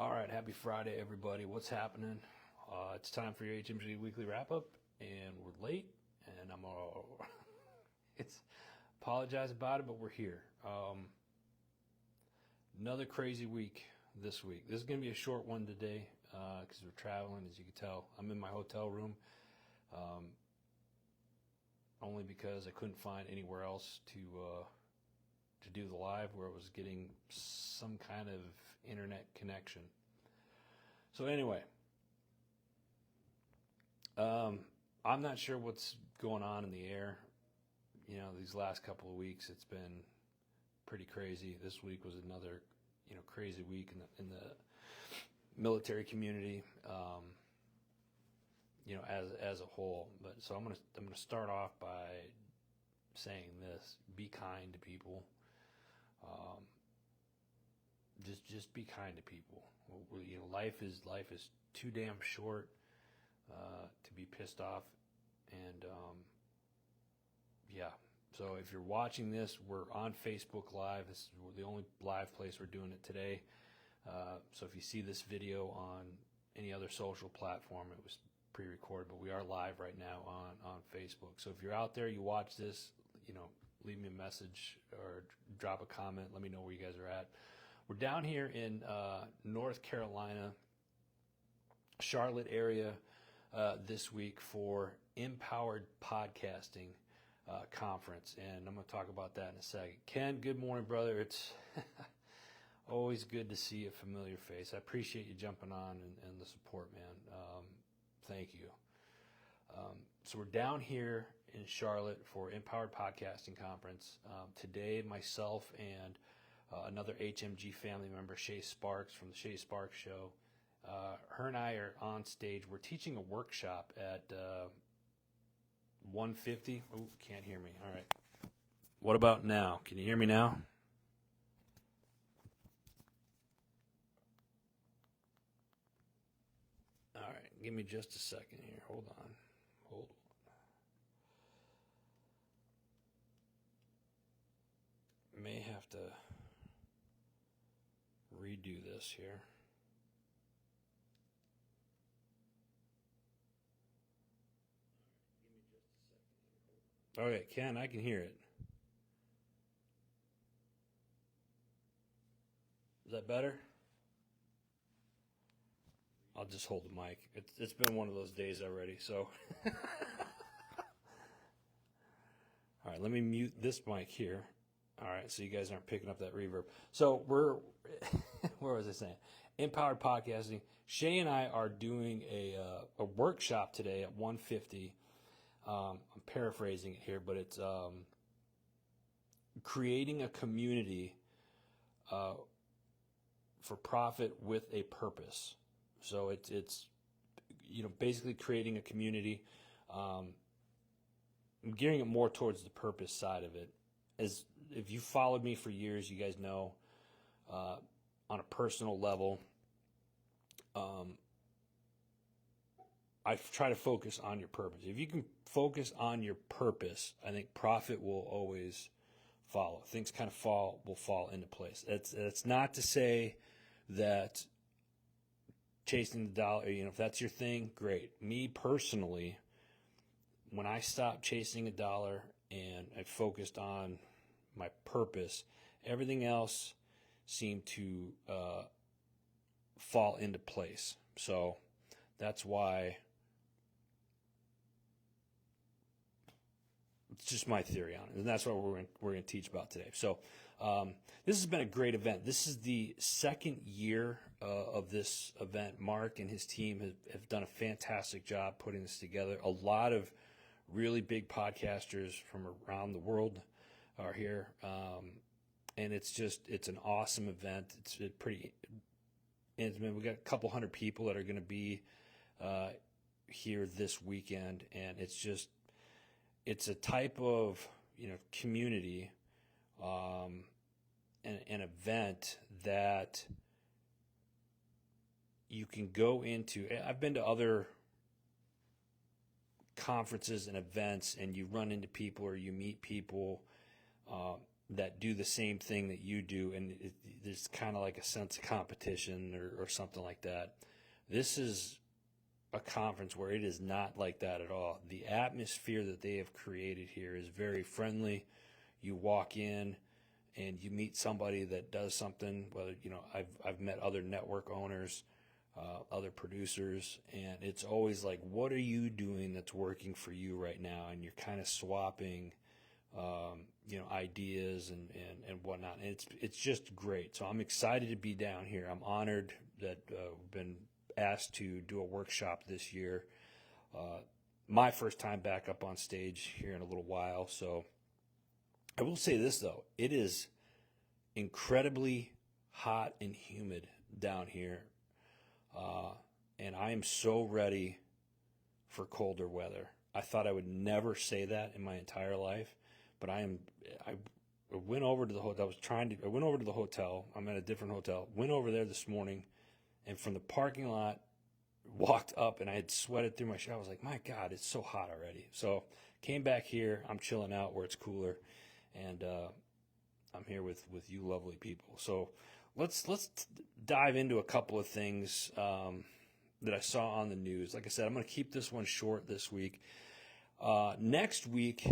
All right, happy Friday, everybody. What's happening? It's time for your HMG weekly wrap up, and we're late, and I'm all. It's apologize about it, but we're here. Another crazy week this week. This is going to be a short one today because we're traveling, as you can tell. I'm in my hotel room, only because I couldn't find anywhere else to do the live where it was getting some kind of internet connection. So anyway, I'm not sure what's going on in the air. You know, these last couple of weeks, it's been pretty crazy. This week was another, crazy week in the military community, as a whole. But so I'm gonna start off by saying this: be kind to people. Just be kind to people. Life is too damn short to be pissed off, and yeah. So if you're watching this, we're on Facebook Live. This is the only live place we're doing it today. So if you see this video on any other social platform, it was pre-recorded, but we are live right now on Facebook. So if you're out there, you watch this, leave me a message or drop a comment. Let me know where you guys are at. We're down here in North Carolina, Charlotte area this week for Empowered Podcasting Conference, and I'm going to talk about that in a second. Ken, good morning, brother. It's always good to see a familiar face. I appreciate you jumping on and the support, man. Thank you. So we're down here in Charlotte for Empowered Podcasting Conference. Today, myself and another HMG family member, Shay Sparks from the Shay Sparks Show, her and I are on stage. We're teaching a workshop at 150. Oh, can't hear me. All right. What about now? Can you hear me now? All right. Give me just a second here. Hold on. May have to redo this here. Okay, Ken, I can hear it. Is that better? I'll just hold the mic. It's been one of those days already, so. All right, let me mute this mic here. All right, so you guys aren't picking up that reverb. So we're, where was I saying? Empowered Podcasting. Shay and I are doing a workshop today at 150. I'm paraphrasing it here, but it's creating a community for profit with a purpose. So it's basically creating a community. I'm gearing it more towards the purpose side of it. As if you followed me for years, you guys know on a personal level, I try to focus on your purpose. If you can focus on your purpose, I think profit will always follow. Things kind of will fall into place. That's not to say that chasing the dollar, if that's your thing, great. Me personally, when I stopped chasing a dollar and I focused on my purpose, everything else seemed to fall into place. So that's why it's just my theory on it, and that's what we're going to teach about today. So this has been a great event. This is the second year of this event. Mark and his team have done a fantastic job putting this together. A lot of really big podcasters from around the world are here, and it's an awesome event. It's pretty intimate. We got a couple hundred people that are going to be here this weekend, and it's a type of community, an event that you can go into. I've been to other conferences and events, and you run into people or you meet people that do the same thing that you do, and there's kind of like a sense of competition or something like that. This is a conference where it is not like that at all. The atmosphere that they have created here is very friendly. You walk in and you meet somebody that does something, whether, I've met other network owners, other producers, and it's always like, what are you doing that's working for you right now? And you're kind of swapping ideas and whatnot. And it's just great. So I'm excited to be down here. I'm honored that we've been asked to do a workshop this year. My first time back up on stage here in a little while. So I will say this, though. It is incredibly hot and humid down here. And I am so ready for colder weather. I thought I would never say that in my entire life, but I went over to the hotel. I went over to the hotel. I'm at a different hotel. Went over there this morning, and from the parking lot, walked up, and I had sweated through my shirt. I was like, my God, it's so hot already. So came back here. I'm chilling out where it's cooler, and I'm here with you lovely people. So let's dive into a couple of things that I saw on the news. Like I said, I'm going to keep this one short this week. Next week,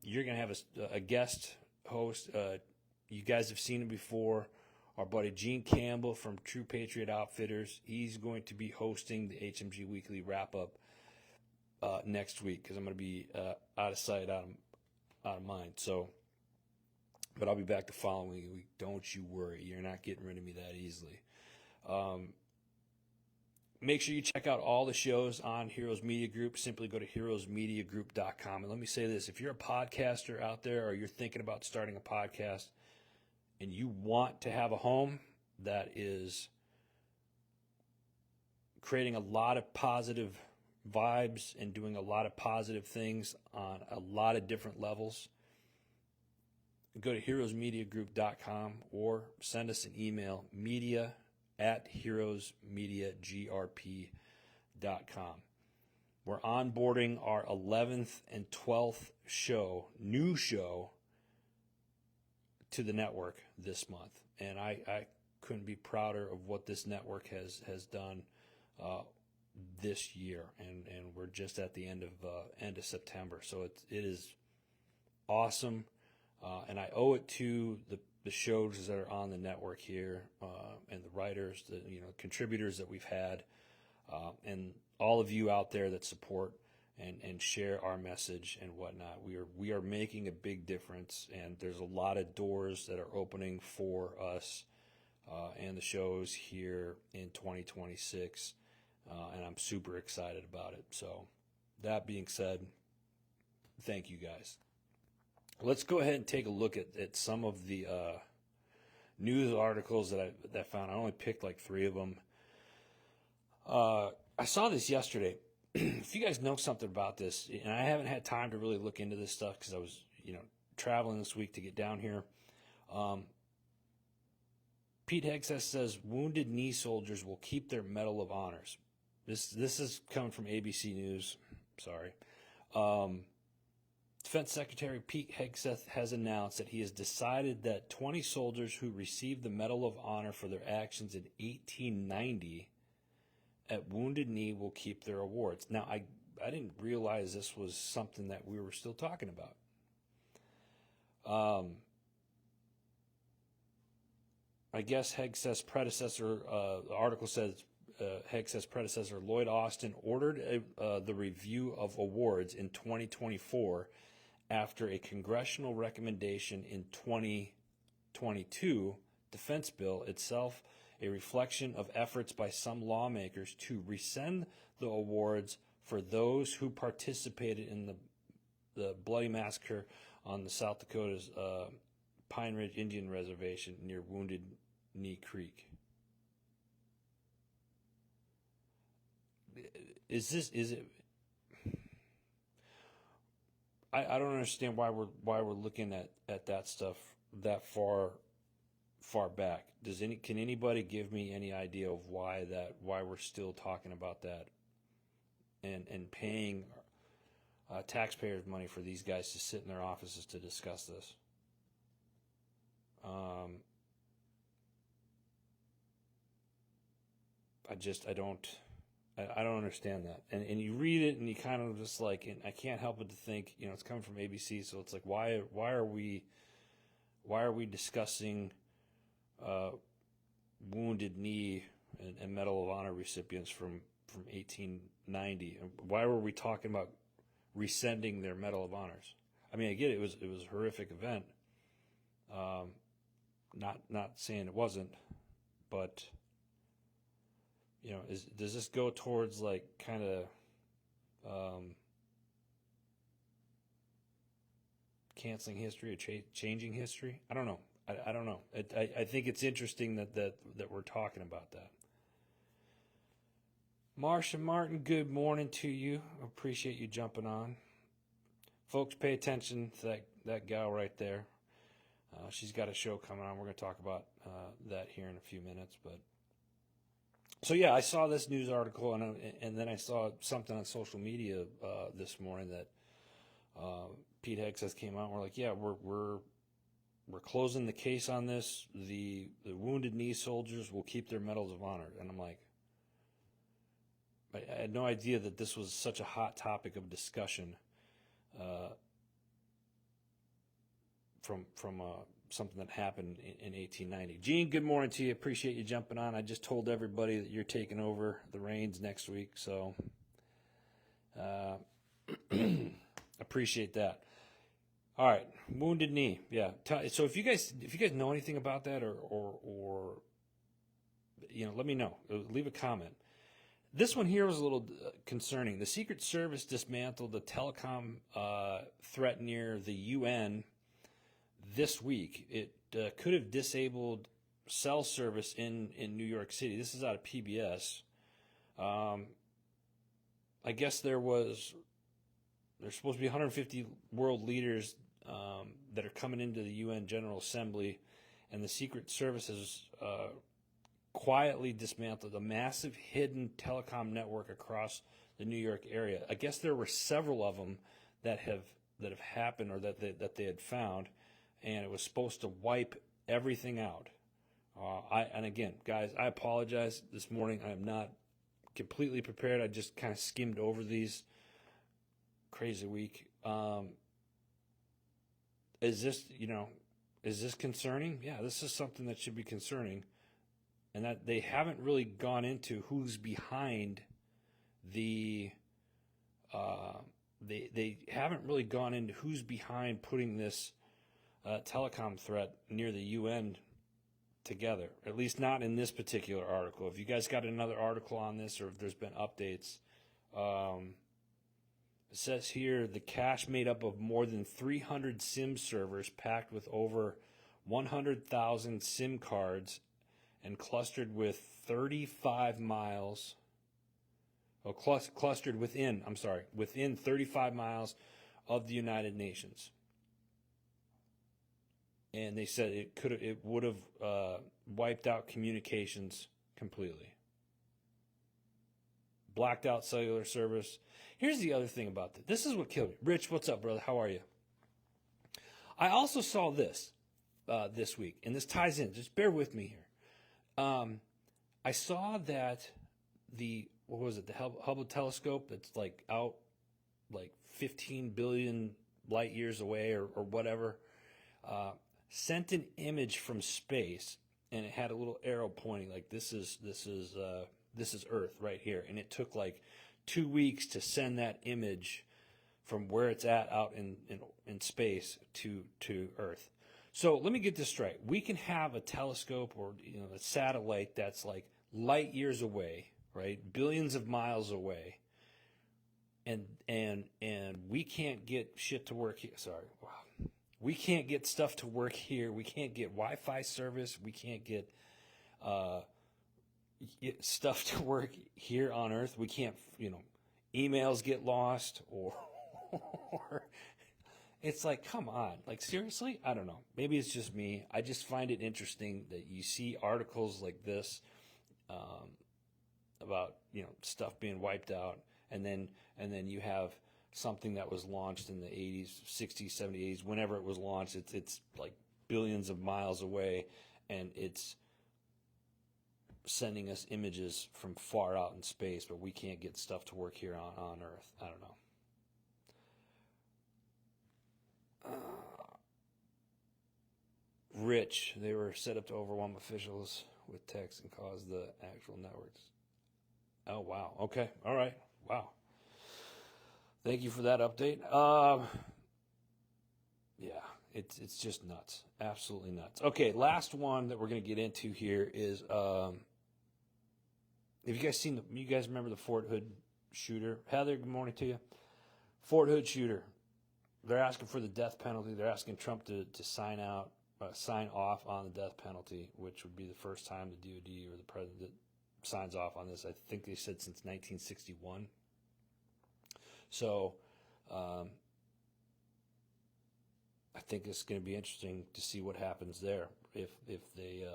you're going to have a guest host. You guys have seen him before. Our buddy Gene Campbell from True Patriot Outfitters. He's going to be hosting the HMG Weekly Wrap-Up next week because I'm going to be out of sight, out of mind. So, but I'll be back the following week. Don't you worry. You're not getting rid of me that easily. Make sure you check out all the shows on Heroes Media Group. Simply go to heroesmediagroup.com. And let me say this. If you're a podcaster out there or you're thinking about starting a podcast and you want to have a home that is creating a lot of positive vibes and doing a lot of positive things on a lot of different levels, go to heroesmediagroup.com or send us an email, media@heroesmediagrp.com. We're onboarding our 11th and 12th new show to the network this month. And I couldn't be prouder of what this network has done this year. And we're just at the end of September. So it is awesome. And I owe it to the shows that are on the network here, and the writers, the contributors that we've had, and all of you out there that support and share our message and whatnot. We are making a big difference, and there's a lot of doors that are opening for us and the shows here in 2026, and I'm super excited about it. So that being said, thank you guys. Let's go ahead and take a look at some of the news articles that I found. I only picked like 3 of them. I saw this yesterday. If you guys know something about this, and I haven't had time to really look into this stuff because I was, traveling this week to get down here. Pete Hegseth says wounded knee soldiers will keep their Medal of Honors. This is coming from ABC News. Sorry. Defense Secretary Pete Hegseth has announced that he has decided that 20 soldiers who received the Medal of Honor for their actions in 1890 at Wounded Knee will keep their awards. Now, I didn't realize this was something that we were still talking about. I guess Hegseth's predecessor, the article says Hegseth's predecessor Lloyd Austin ordered the review of awards in 2024 after a congressional recommendation in 2022 defense bill, itself a reflection of efforts by some lawmakers to rescind the awards for those who participated in the bloody massacre on the South Dakota's Pine Ridge Indian Reservation near Wounded Knee Creek. Is it? I don't understand why we're looking at that stuff that far back. Can anybody give me any idea of why we're still talking about that and paying taxpayers money for these guys to sit in their offices to discuss this? Um, I don't understand that. And you read it and you kind of just like, and I can't help but to think, it's coming from ABC, so it's like, why are we discussing Wounded Knee and Medal of Honor recipients from 1890? Why were we talking about rescinding their Medal of Honors? I mean, I get it was a horrific event. Not saying it wasn't, but does this go towards like kind of canceling history or changing history? I don't know. I don't know. I think it's interesting that we're talking about that. Marsha Martin, good morning to you. Appreciate you jumping on. Folks, pay attention to that gal right there. She's got a show coming on. We're going to talk about that here in a few minutes. But so yeah, I saw this news article and then I saw something on social media this morning that Pete Hegseth came out. And we're like, yeah, we're closing the case on this. The Wounded Knee soldiers will keep their medals of honor. And I'm like, I had no idea that this was such a hot topic of discussion from something that happened in 1890. Gene, good morning to you. Appreciate you jumping on. I just told everybody that you're taking over the reins next week, so appreciate that. All right, Wounded Knee. Yeah. So if you guys know anything about that or let me know. Leave a comment. This one here was a little concerning. The Secret Service dismantled the telecom threat near the UN this week. It could have disabled cell service in New York City. This is out of PBS. I guess there's supposed to be 150 world leaders that are coming into the UN General Assembly, and the Secret Service has quietly dismantled a massive hidden telecom network across the New York area. I guess there were several of them that have happened or that they had found, and it was supposed to wipe everything out. And again, guys, I apologize this morning. I am not completely prepared. I just kind of skimmed over these. Crazy week. Is this concerning? Yeah, this is something that should be concerning. And that they haven't really gone into who's behind they haven't really gone into who's behind putting this telecom threat near the UN together, at least not in this particular article. If you guys got another article on this or if there's been updates, it says here the cache made up of more than 300 SIM servers packed with over 100,000 SIM cards and clustered with 35 miles. Clustered within 35 miles of the United Nations. And they said it would have wiped out communications completely. Blacked out cellular service. Here's the other thing about this. This is what killed me. Rich, what's up, brother? How are you? I also saw this this week, and this ties in. Just bear with me here. I saw that the Hubble telescope that's like out like 15 billion light years away or whatever, sent an image from space, and it had a little arrow pointing like this is Earth right here, and it took like 2 weeks to send that image from where it's at out in space to Earth. So let me get this straight. We can have a telescope or a satellite that's like light years away, right? Billions of miles away. And we can't get shit to work here. Sorry. Wow. We can't get stuff to work here. We can't get Wi-Fi service. We can't get stuff to work here on Earth. We can't, emails get lost or it's like, come on, like seriously? I don't know. Maybe it's just me. I just find it interesting that you see articles like this about stuff being wiped out, and then you have something that was launched in the 80s, 60s, 70s, 80s, whenever it was launched. It's like billions of miles away, and it's sending us images from far out in space, but we can't get stuff to work here on Earth. I don't know. Rich, they were set up to overwhelm officials with text and cause the actual networks. Oh, wow. Okay. All right. Wow. Thank you for that update. Yeah, it's just nuts. Absolutely nuts. Okay, last one that we're going to get into here is, have you guys you guys remember the Fort Hood shooter? Heather, good morning to you. Fort Hood shooter. They're asking for the death penalty. They're asking Trump to sign off on the death penalty, which would be the first time the DOD or the president signs off on this. I think they said since 1961. So I think it's going to be interesting to see what happens there if they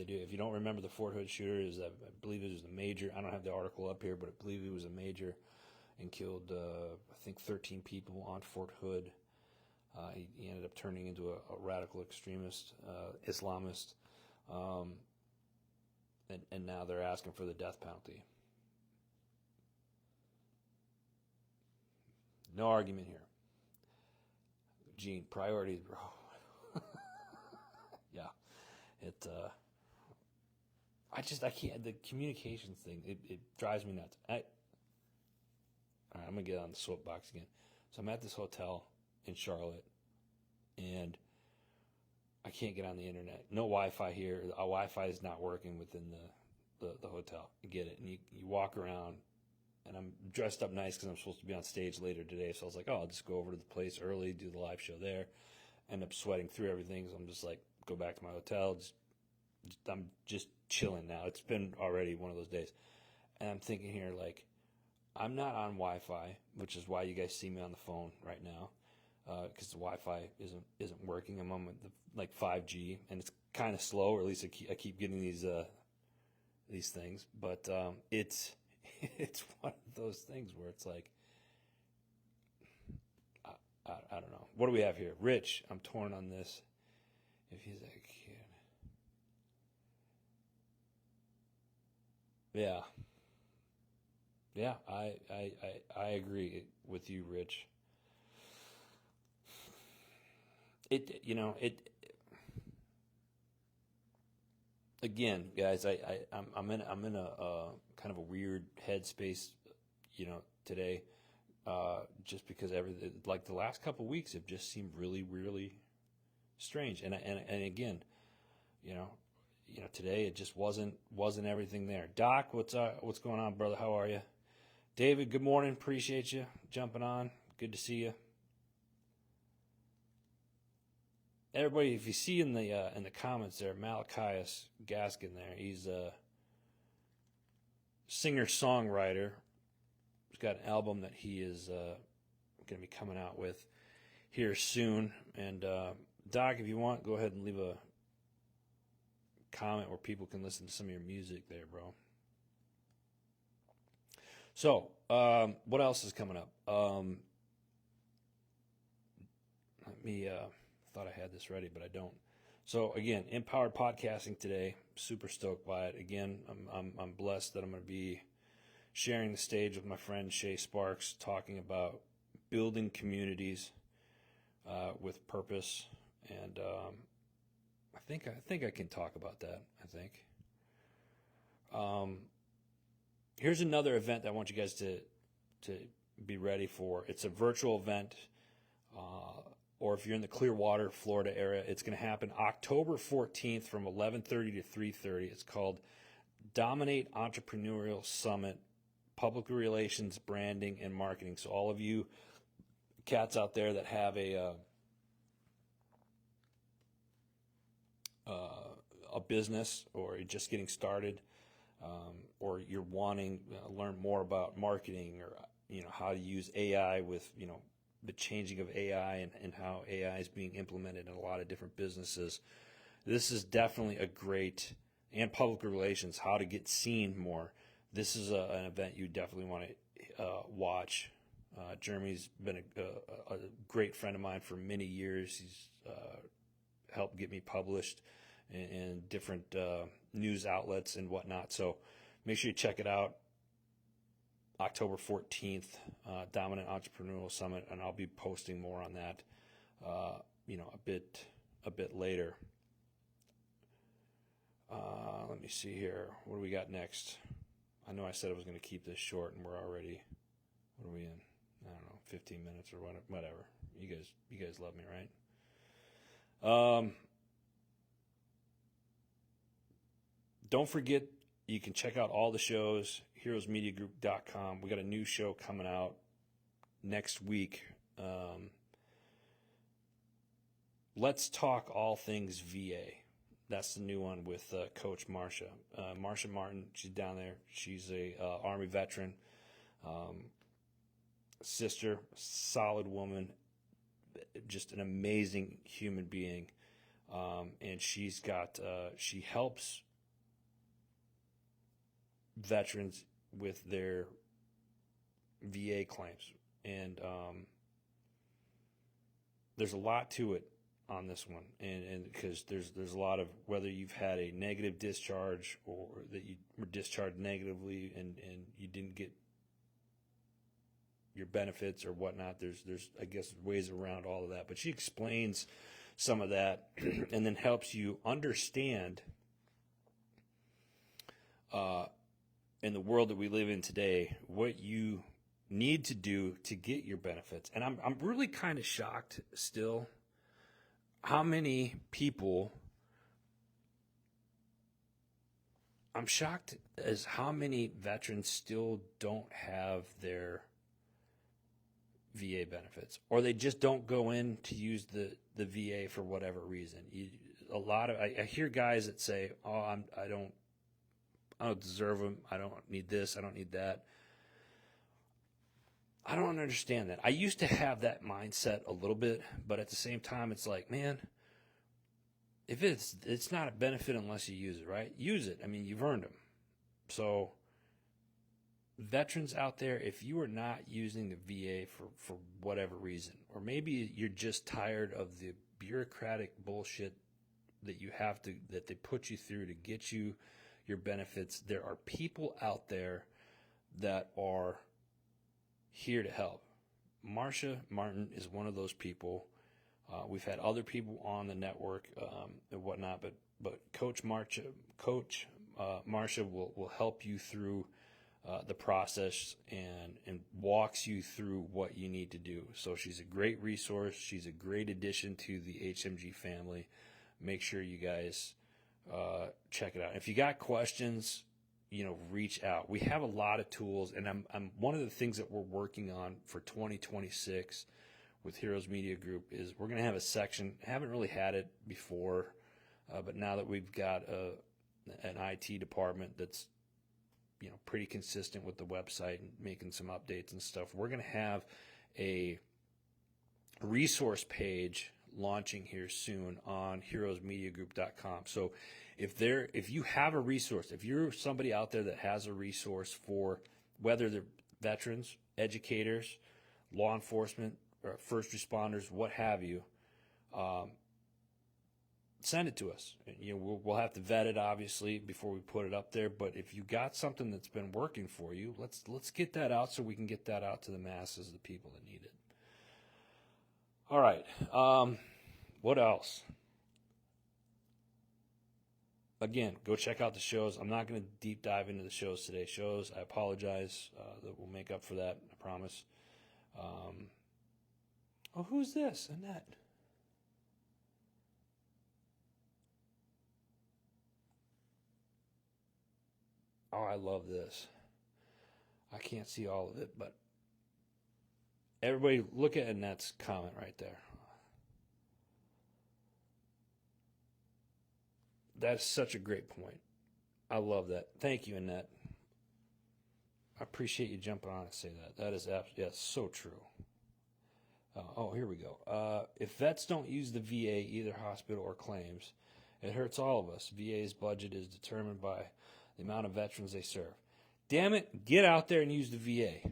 do. If you don't remember, the Fort Hood shooter I believe it was a major. I don't have the article up here, but I believe he was a major and killed I think 13 people on Fort Hood. He ended up turning into a radical extremist, Islamist, and now they're asking for the death penalty. No argument here. Gene, priorities, bro. Yeah, I can't. The communications thing, it drives me nuts. All right, I'm gonna get on the soapbox again. So I'm at this hotel in Charlotte, and I can't get on the internet. No Wi-Fi here. Our Wi-Fi is not working within the hotel. You get it, and you walk around. And I'm dressed up nice because I'm supposed to be on stage later today. So I was like, I'll just go over to the place early, do the live show there. End up sweating through everything. So I'm just like, go back to my hotel. I'm just chilling now. It's been already one of those days. And I'm thinking here, like, I'm not on Wi-Fi, which is why you guys see me on the phone right now. Because the Wi-Fi isn't working. I'm on the 5G, and it's kind of slow, or at least I keep getting these things. But it's one of those things where it's like, I don't know. What do we have here? Rich, I'm torn on this. If he's a kid. Yeah. Yeah, I agree with you, Rich. Again, guys, I'm in a kind of a weird headspace, today, just because everything, like the last couple of weeks, have just seemed really, really strange. And again, today it just wasn't everything there. Doc, what's going on, brother? How are you? David, good morning. Appreciate you jumping on. Good to see you. Everybody, if you see in the comments there, Malachias Gaskin there, he's a singer-songwriter. He's got an album that he is going to be coming out with here soon. And Doc, if you want, go ahead and leave a comment where people can listen to some of your music there, bro. So, what else is coming up? Thought I had this ready, but I don't. So again, Empowered Podcasting today. Super stoked by it. Again, I'm blessed that I'm going to be sharing the stage with my friend Shay Sparks, talking about building communities with purpose, and I think I can talk about that. I think. Here's another event that I want you guys to be ready for. It's a virtual event. Or if you're in the Clearwater, Florida area, it's going to happen October 14th from 11:30 to 3:30. It's called Dominate Entrepreneurial Summit, Public Relations, Branding, and Marketing. So all of you cats out there that have a business, or you're just getting started, or you're wanting to learn more about marketing, or how to use AI with the changing of AI and how AI is being implemented in a lot of different businesses. This is definitely a great, and public relations, how to get seen more. This is an event you definitely want to watch. Jeremy's been a great friend of mine for many years. He's help get me published in different news outlets and whatnot. So make sure you check it out. October 14th, Dominant Entrepreneurial Summit, and I'll be posting more on that, a bit later. Let me see here. What do we got next? I know I said I was going to keep this short, and we're already, what are we in? I don't know, 15 minutes or whatever. You guys love me, right? Don't forget, you can check out all the shows, heroesmediagroup.com. We got a new show coming out next week. Let's talk all things VA. That's the new one with Coach Marcia. Marcia Martin, she's down there. She's a Army veteran, sister, solid woman, just an amazing human being. And she's got, she helps veterans with their VA claims. And there's a lot to it on this one, and because there's a lot of, whether you've had a negative discharge or that you were discharged negatively and you didn't get your benefits or whatnot, there's I guess ways around all of that, but she explains some of that and then helps you understand in the world that we live in today what you need to do to get your benefits. And I'm really kind of shocked still how many people, I'm shocked as how many veterans still don't have their VA benefits, or they just don't go in to use the VA for whatever reason. I hear guys that say, "Oh, I don't deserve them. I don't need this. I don't need that." I don't understand that. I used to have that mindset a little bit, but at the same time, it's like, man, if it's not a benefit unless you use it, right? Use it. I mean, you've earned them. So veterans out there, if you are not using the VA for whatever reason, or maybe you're just tired of the bureaucratic bullshit that that they put you through to get you your benefits, there are people out there that are here to help. Marcia Martin is one of those people. We've had other people on the network and whatnot, but Coach Marcia will help you through the process and walks you through what you need to do. So she's a great resource. She's a great addition to the HMG family. Make sure you guys check it out. If you got questions, reach out. We have a lot of tools, and I'm one of the things that we're working on for 2026 with Heroes Media Group is we're going to have a section. Haven't really had it before, but now that we've got an IT department that's pretty consistent with the website and making some updates and stuff, we're going to have a resource page launching here soon on heroesmediagroup.com. So if you have a resource, if you're somebody out there that has a resource for whether they're veterans, educators, law enforcement, or first responders, what have you, send it to us. We'll have to vet it obviously before we put it up there. But if you got something that's been working for you, let's get that out so we can get that out to the masses, the people that need it. All right. What else? Again, go check out the shows. I'm not going to deep dive into the shows today. I apologize. That we'll make up for that. I promise. Who's this? Annette. Oh, I love this. I can't see all of it, but everybody look at Annette's comment right there. That's such a great point. I love that. Thank you, Annette. I appreciate you jumping on and say that. That is absolutely, so true. Here we go. If vets don't use the VA, either hospital or claims, it hurts all of us. VA's budget is determined by the amount of veterans they serve. Damn it, get out there and use the VA.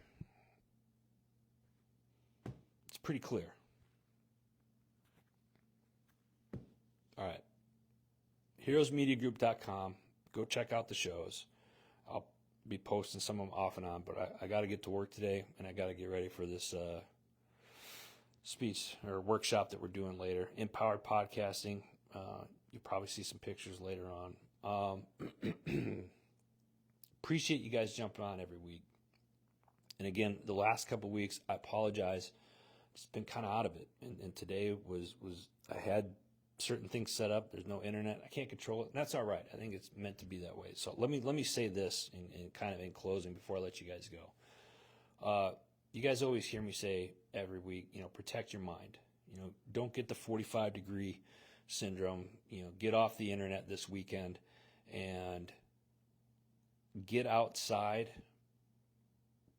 It's pretty clear. heroesmediagroup.com. Go check out the shows. I'll be posting some of them off and on, but I got to get to work today, and I got to get ready for this speech or workshop that we're doing later. Empowered podcasting. You'll probably see some pictures later on. Appreciate you guys jumping on every week. And again, the last couple of weeks, I apologize. Just been kind of out of it. And today was I had certain things set up. There's no internet. I can't control it. And that's all right. I think it's meant to be that way. So let me say this in kind of in closing before I let you guys go. You guys always hear me say every week, protect your mind. Don't get the 45-degree syndrome. Get off the internet this weekend and get outside.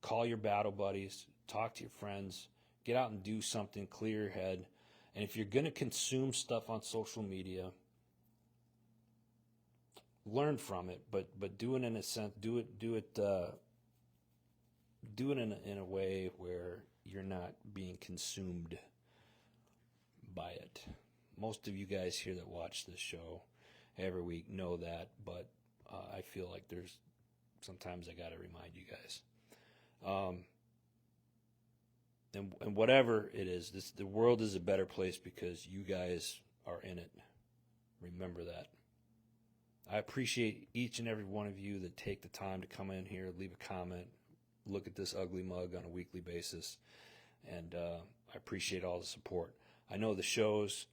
Call your battle buddies. Talk to your friends. Get out and do something. Clear your head. And if you're going to consume stuff on social media, learn from it, but do it in a sense. Do it in a way where you're not being consumed by it. Most of you guys here that watch this show every week know that, but I feel like there's sometimes I got to remind you guys. And whatever it is, the world is a better place because you guys are in it. Remember that. I appreciate each and every one of you that take the time to come in here, leave a comment, look at this ugly mug on a weekly basis, and I appreciate all the support. I know the shows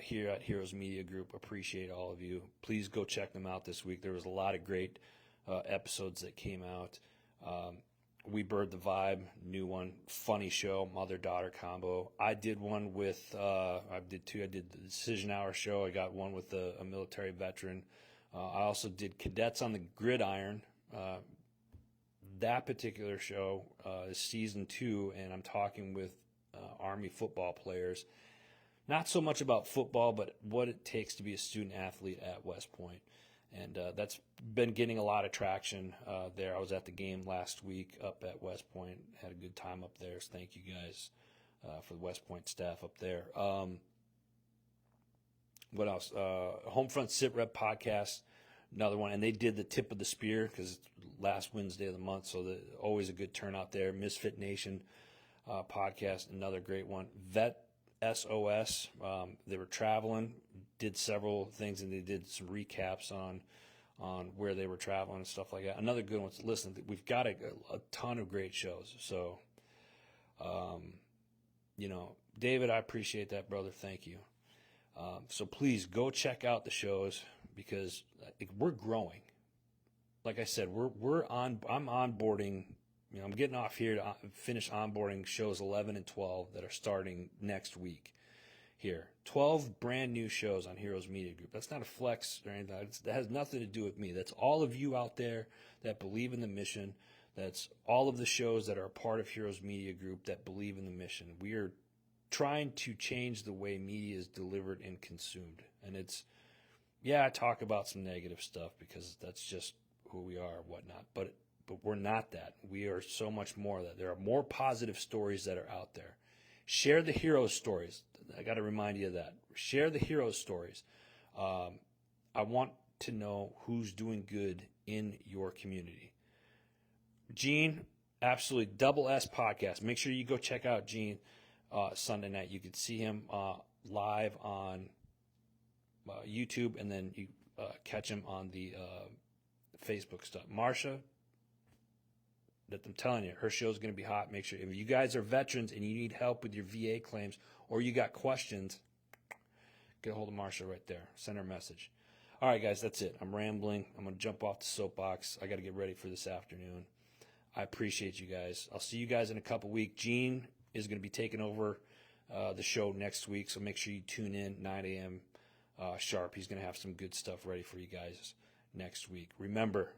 here at Heroes Media Group appreciate all of you. Please go check them out this week. There was a lot of great episodes that came out. We Bird the Vibe, new one, funny show, mother-daughter combo. I did one with, I did the Decision Hour show. I got one with a military veteran. I also did Cadets on the Gridiron. That particular show is season 2, and I'm talking with Army football players. Not so much about football, but what it takes to be a student athlete at West Point. And that's been getting a lot of traction there. I was at the game last week up at West Point. Had a good time up there. So thank you guys for the West Point staff up there. What else? Homefront Sit Rep podcast, another one. And they did the Tip of the Spear because it's last Wednesday of the month. So always a good turnout there. Misfit Nation podcast, another great one. Vet SOS. They were traveling, did several things, and they did some recaps on where they were traveling and stuff like that. Another good one. Listen, we've got a ton of great shows. So, David, I appreciate that, brother. Thank you. So please go check out the shows because we're growing. Like I said, I'm onboarding. I'm getting off here to finish onboarding shows 11 and 12 that are starting next week here. 12 brand new shows on Heroes Media Group. That's not a flex or anything. That has nothing to do with me. That's all of you out there that believe in the mission. That's all of the shows that are a part of Heroes Media Group that believe in the mission. We are trying to change the way media is delivered and consumed. And I talk about some negative stuff because that's just who we are and whatnot. But we're not that. We are so much more that. There are more positive stories that are out there. Share the hero stories. I got to remind you of that. Share the hero stories. I want to know who's doing good in your community. Gene, absolutely, Double S podcast. Make sure you go check out Gene Sunday night. You could see him live on YouTube, and then you catch him on the Facebook stuff. Marsha, that I'm telling you, her show's going to be hot. Make sure if you guys are veterans and you need help with your VA claims or you got questions, get a hold of Marsha right there. Send her a message. All right, guys, that's it. I'm rambling. I'm going to jump off the soapbox. I got to get ready for this afternoon. I appreciate you guys. I'll see you guys in a couple weeks. Gene is going to be taking over the show next week, so make sure you tune in 9 a.m. Sharp. He's going to have some good stuff ready for you guys next week. Remember,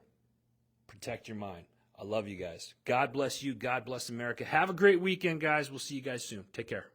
protect your mind. I love you guys. God bless you. God bless America. Have a great weekend, guys. We'll see you guys soon. Take care.